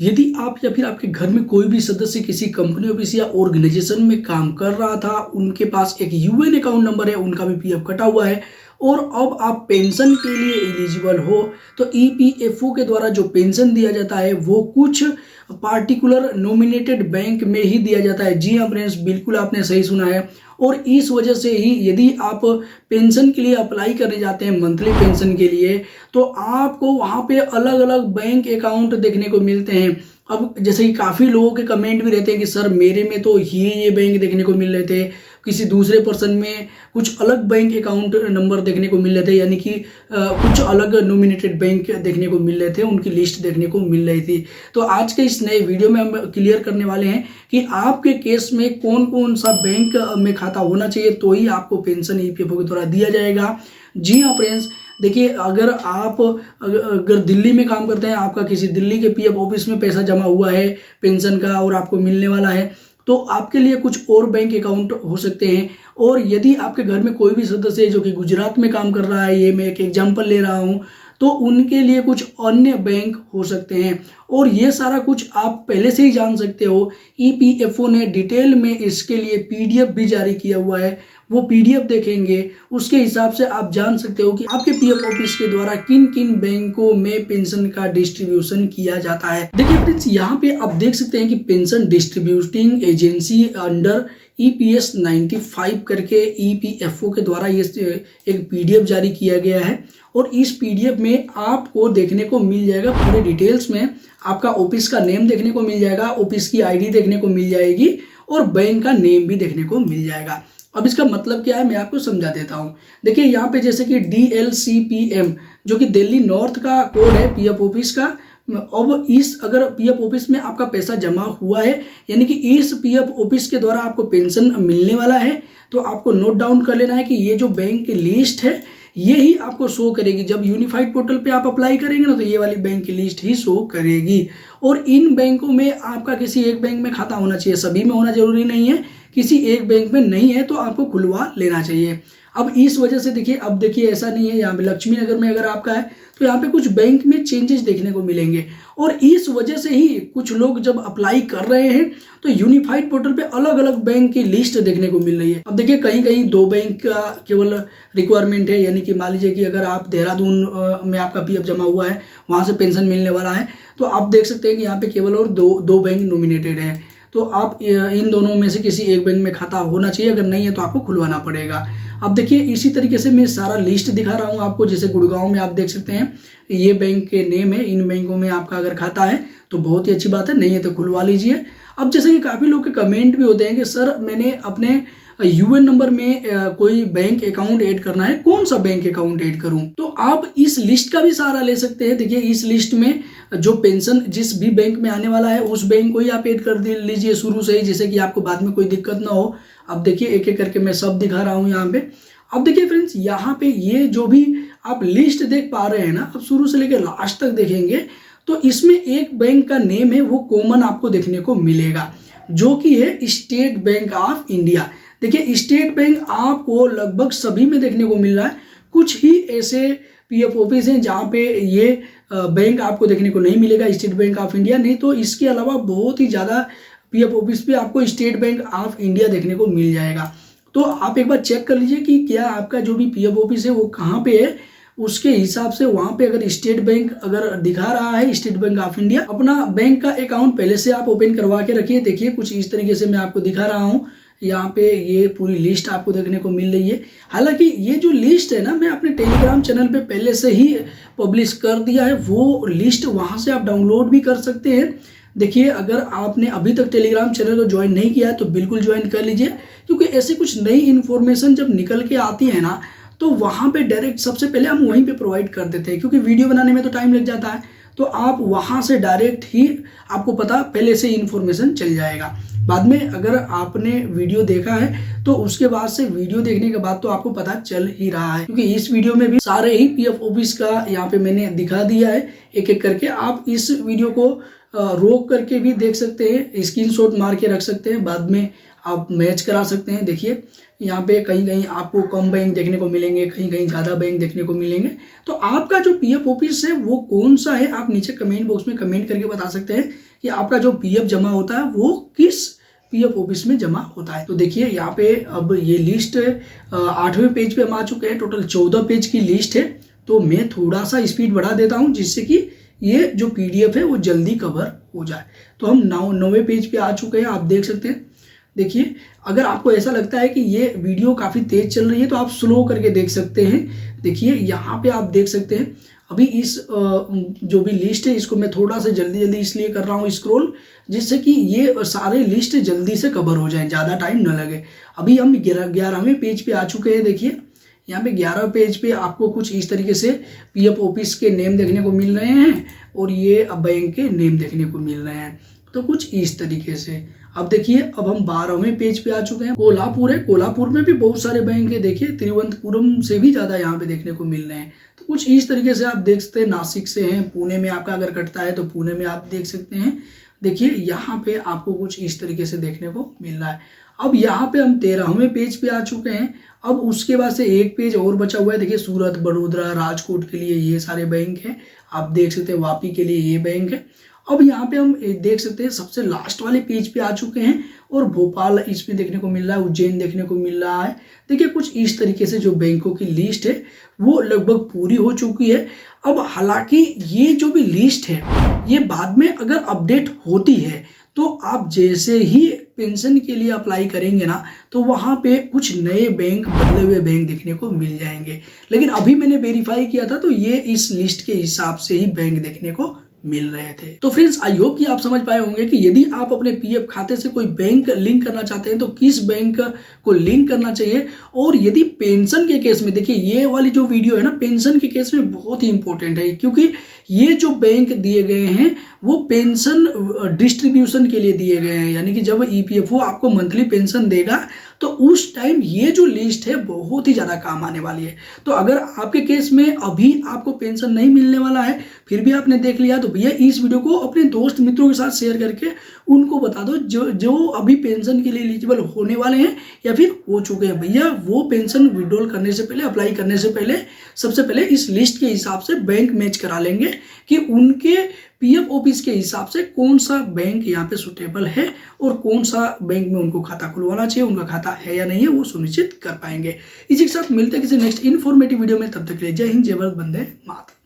यदि आप या फिर आपके घर में कोई भी सदस्य किसी कंपनी ऑफिस या ऑर्गेनाइजेशन में काम कर रहा था, उनके पास एक यूएन अकाउंट नंबर है, उनका भी पीएफ कटा हुआ है और अब आप पेंशन के लिए एलिजिबल हो, तो ईपीएफओ के द्वारा जो पेंशन दिया जाता है वो कुछ पार्टिकुलर नॉमिनेटेड बैंक में ही दिया जाता है। जी हाँ फ्रेंड्स, बिल्कुल आपने सही सुना है। और इस वजह से ही यदि आप पेंशन के लिए अप्लाई करने जाते हैं, मंथली पेंशन के लिए, तो आपको वहाँ पे अलग अलग बैंक अकाउंट देखने को मिलते हैं। अब जैसे कि काफ़ी लोगों के कमेंट भी रहते हैं कि सर मेरे में तो ये बैंक देखने को मिल रहे थे, किसी दूसरे पर्सन में कुछ अलग बैंक अकाउंट नंबर देखने को मिल रहे थे, यानी कि कुछ अलग नॉमिनेटेड बैंक देखने को मिल रहे थे, उनकी लिस्ट देखने को मिल रही थी। तो आज के इस नए वीडियो में हम क्लियर करने वाले हैं कि आपके केस में कौन कौन सा बैंक में खाता होना चाहिए, तो ही आपको पेंशन ईपीएफओ के द्वारा दिया जाएगा। जी हाँ फ्रेंड्स, देखिए अगर आप अगर दिल्ली में काम करते हैं, आपका किसी दिल्ली के पीएफ ऑफिस में पैसा जमा हुआ है पेंशन का और आपको मिलने वाला है, तो आपके लिए कुछ और बैंक अकाउंट हो सकते हैं। और यदि आपके घर में कोई भी सदस्य है जो कि गुजरात में काम कर रहा है, ये मैं एक एग्जांपल ले रहा हूँ, तो उनके लिए कुछ अन्य बैंक हो सकते हैं। और ये सारा कुछ आप पहले से ही जान सकते हो। ईपीएफओ ने डिटेल में इसके लिए पीडीएफ भी जारी किया हुआ है, वो पीडीएफ देखेंगे, उसके हिसाब से आप जान सकते हो कि आपके पीएफ ऑफिस के द्वारा किन किन बैंकों में पेंशन का डिस्ट्रीब्यूशन किया जाता है। देखिए फ्रेंड्स, यहाँ पे आप देख सकते हैं कि pension distributing agency under EPS 95 करके ईपीएफओ के द्वारा ये एक पीडीएफ जारी किया गया है। और इस पीडीएफ में आपको देखने को मिल जाएगा पूरे डिटेल्स में, आपका ऑफिस का नेम देखने को मिल जाएगा, ऑफिस की आईडी देखने को मिल जाएगी और बैंक का नेम भी देखने को मिल जाएगा। अब इसका मतलब क्या है मैं आपको समझा देता हूँ। देखिए यहाँ पे जैसे कि DLCPM जो कि दिल्ली नॉर्थ का कोड है पीएफ ऑफिस का। अब इस अगर पीएफ ऑफिस में आपका पैसा जमा हुआ है, यानी कि इस पीएफ ऑफिस के द्वारा आपको पेंशन मिलने वाला है, तो आपको नोट डाउन कर लेना है कि ये जो बैंक की लिस्ट है ये ही आपको शो करेगी। जब यूनिफाइड पोर्टल पे आप अप्लाई करेंगे ना, तो ये वाली बैंक की लिस्ट ही शो करेगी। और इन बैंकों में आपका किसी एक बैंक में खाता होना चाहिए, सभी में होना जरूरी नहीं है। किसी एक बैंक में नहीं है तो आपको खुलवा लेना चाहिए। अब इस वजह से देखिए, अब देखिए ऐसा नहीं है, यहाँ पे लक्ष्मी नगर में अगर आपका है तो यहाँ पे कुछ बैंक में चेंजेस देखने को मिलेंगे। और इस वजह से ही कुछ लोग जब अप्लाई कर रहे हैं तो यूनिफाइड पोर्टल पे अलग अलग बैंक की लिस्ट देखने को मिल रही है। अब देखिए कहीं कहीं 2 बैंक का केवल रिक्वायरमेंट है, यानी कि मान लीजिए कि अगर आप देहरादून में आपका पीएफ जमा हुआ है, वहाँ से पेंशन मिलने वाला है, तो आप देख सकते हैं कि यहाँ पे केवल और दो बैंक नॉमिनेटेड है। तो आप इन दोनों में से किसी एक बैंक में खाता होना चाहिए, अगर नहीं है तो आपको खुलवाना पड़ेगा। अब देखिए इसी तरीके से मैं सारा लिस्ट दिखा रहा हूँ आपको। जैसे गुड़गांव में आप देख सकते हैं ये बैंक के नेम है, इन बैंकों में आपका अगर खाता है तो बहुत ही अच्छी बात है, नहीं है तो खुलवा लीजिए। अब जैसे कि काफ़ी लोग के कमेंट भी होते हैं कि सर मैंने अपने यूएन नंबर में कोई बैंक अकाउंट ऐड करना है, कौन सा बैंक अकाउंट ऐड करूं? तो आप इस लिस्ट का भी सहारा ले सकते हैं। देखिए इस लिस्ट में जो पेंशन जिस भी बैंक में आने वाला है उस बैंक को ही आप ऐड कर लीजिए शुरू से ही, जिससे कि आपको बाद में कोई दिक्कत ना हो। अब देखिए एक एक करके मैं सब दिखा रहा हूँ यहाँ पे। अब देखिए फ्रेंड्स, यहाँ पे ये जो भी आप लिस्ट देख पा रहे हैं ना, अब शुरू से लेकर लास्ट तक देखेंगे तो इसमें एक बैंक का नेम है वो कॉमन आपको देखने को मिलेगा, जो कि है स्टेट बैंक ऑफ इंडिया। देखिए स्टेट बैंक आपको लगभग सभी में देखने को मिल रहा है। कुछ ही ऐसे पीएफ ऑफिस हैं जहाँ पे ये बैंक आपको देखने को नहीं मिलेगा, स्टेट बैंक ऑफ इंडिया नहीं, तो इसके अलावा बहुत ही ज़्यादा पीएफ ऑफिस पे आपको स्टेट बैंक ऑफ इंडिया देखने को मिल जाएगा। तो आप एक बार चेक कर लीजिए कि क्या आपका जो भी पीएफ ऑफिस है वो कहाँ पे है, उसके हिसाब से वहाँ पे अगर स्टेट बैंक अगर दिखा रहा है, स्टेट बैंक ऑफ इंडिया, अपना बैंक का अकाउंट पहले से आप ओपन करवा के रखिए। देखिए कुछ इस तरीके से मैं आपको दिखा रहा हूँ, यहाँ पे ये पूरी लिस्ट आपको देखने को मिल रही है। हालांकि ये जो लिस्ट है ना, मैं अपने टेलीग्राम चैनल पे पहले से ही पब्लिश कर दिया है, वो लिस्ट वहाँ से आप डाउनलोड भी कर सकते हैं। देखिए अगर आपने अभी तक टेलीग्राम चैनल को ज्वाइन नहीं किया है तो बिल्कुल ज्वाइन कर लीजिए, क्योंकि ऐसे कुछ नई इन्फॉर्मेशन जब निकल के आती है ना, तो वहाँ पे डायरेक्ट सबसे पहले हम वहीं पे प्रोवाइड कर देते हैं, क्योंकि वीडियो बनाने में तो टाइम लग जाता है, तो आप वहाँ से डायरेक्ट ही आपको पता पहले से इन्फॉर्मेशन चल जाएगा। बाद में अगर आपने वीडियो देखा है तो उसके बाद से वीडियो देखने के बाद तो आपको पता चल ही रहा है, क्योंकि इस वीडियो में भी सारे ही पीएफ ऑफिस का यहाँ पे मैंने दिखा दिया है एक एक करके। आप इस वीडियो को रोक करके भी देख सकते हैं, स्क्रीनशॉट मार के रख सकते हैं, बाद में आप मैच करा सकते हैं। देखिए यहाँ पे कहीं कहीं आपको कम बैंक देखने को मिलेंगे, कहीं कहीं ज़्यादा बैंक देखने को मिलेंगे। तो आपका जो पीएफ ऑफिस है वो कौन सा है, आप नीचे कमेंट बॉक्स में कमेंट करके बता सकते हैं कि आपका जो पीएफ जमा होता है वो किस पीएफ ऑफिस में जमा होता है। तो देखिए यहाँ पे अब ये लिस्ट 8वें पेज पे हम आ चुके हैं। टोटल 14 पेज की लिस्ट है। तो मैं थोड़ा सा स्पीड बढ़ा देता हूँ जिससे कि ये जो पीडीएफ है वो जल्दी कवर हो जाए। तो हम 9वें पेज पे आ चुके हैं, आप देख सकते हैं। देखिए अगर आपको ऐसा लगता है कि ये वीडियो काफ़ी तेज चल रही है तो आप स्लो करके देख सकते हैं। देखिए यहाँ पे आप देख सकते हैं अभी इस जो भी लिस्ट है इसको मैं थोड़ा सा जल्दी जल्दी इसलिए कर रहा हूँ स्क्रॉल, जिससे कि ये सारे लिस्ट जल्दी से कवर हो जाए, ज़्यादा टाइम न लगे। अभी हम 11वें पेज पे आ चुके हैं। देखिए यहाँ पे 11वें पेज पे आपको कुछ इस तरीके से पीएफ ऑफिस के नेम देखने को मिल रहे हैं और ये बैंक के नेम देखने को मिल रहे हैं। तो कुछ इस तरीके से अब देखिए अब हम 12वें पेज पे आ चुके हैं। कोल्हापुर है, कोल्हापुर में भी बहुत सारे बैंक है। देखिए तिरुवनंतपुरम से भी ज़्यादा यहाँ पे देखने को मिल रहे हैं। तो कुछ इस तरीके से आप देख सकते हैं। नासिक से हैं, पुणे में आपका अगर कटता है तो पुणे में आप देख सकते हैं। देखिए यहाँ पे आपको कुछ इस तरीके से देखने को मिल रहा है। अब यहाँ पे हम 13वें पेज पे आ चुके हैं। अब उसके बाद से एक पेज और बचा हुआ है। देखिए सूरत, बड़ोदरा, राजकोट के लिए ये सारे बैंक हैं, आप देख सकते हैं। वापी के लिए ये बैंक है। अब यहाँ पे हम देख सकते हैं सबसे लास्ट वाले पेज पे आ चुके हैं और भोपाल इसमें देखने को मिल रहा है, उज्जैन देखने को मिल रहा है। देखिए कुछ इस तरीके से जो बैंकों की लिस्ट है वो लगभग पूरी हो चुकी है। अब हालांकि ये जो भी लिस्ट है ये बाद में अगर अपडेट होती है तो आप जैसे ही पेंशन के लिए अप्लाई करेंगे ना तो वहाँ पे कुछ नए बैंक, बदले हुए बैंक देखने को मिल जाएंगे। लेकिन अभी मैंने वेरीफाई किया था तो ये इस लिस्ट के हिसाब से ही बैंक देखने को मिल रहे थे। तो फ्रेंड्स आई होप कि आप समझ पाए होंगे कि यदि आप अपने पीएफ खाते से कोई बैंक लिंक करना चाहते हैं तो किस बैंक को लिंक करना चाहिए। और यदि पेंशन के केस में, देखिए ये वाली जो वीडियो है ना पेंशन के केस में बहुत ही इंपॉर्टेंट है, क्योंकि ये जो बैंक दिए गए हैं वो पेंशन डिस्ट्रीब्यूशन के लिए दिए गए हैं। यानी कि जब ईपीएफओ आपको मंथली पेंशन देगा तो उस टाइम ये जो लिस्ट है बहुत ही ज़्यादा काम आने वाली है। तो अगर आपके केस में अभी आपको पेंशन नहीं मिलने वाला है फिर भी आपने देख लिया तो भैया इस वीडियो को अपने दोस्त मित्रों के साथ शेयर करके उनको बता दो जो अभी पेंशन के लिए एलिजिबल होने वाले हैं या फिर हो चुके हैं। भैया वो पेंशन विड्रॉल करने से पहले, अप्लाई करने से पहले सबसे पहले इस लिस्ट के हिसाब से बैंक मैच करा लेंगे कि उनके पीएफ ऑफिस के हिसाब से कौन सा बैंक यहाँ पे सुटेबल है और कौन सा बैंक में उनको खाता खुलवाना चाहिए, उनका खाता है या नहीं है वो सुनिश्चित कर पाएंगे। इसी के साथ मिलते हैं किसी नेक्स्ट इन्फॉर्मेटिव वीडियो में। तब तक के लिए जय हिंद, जय भारत, वंदे मातरम।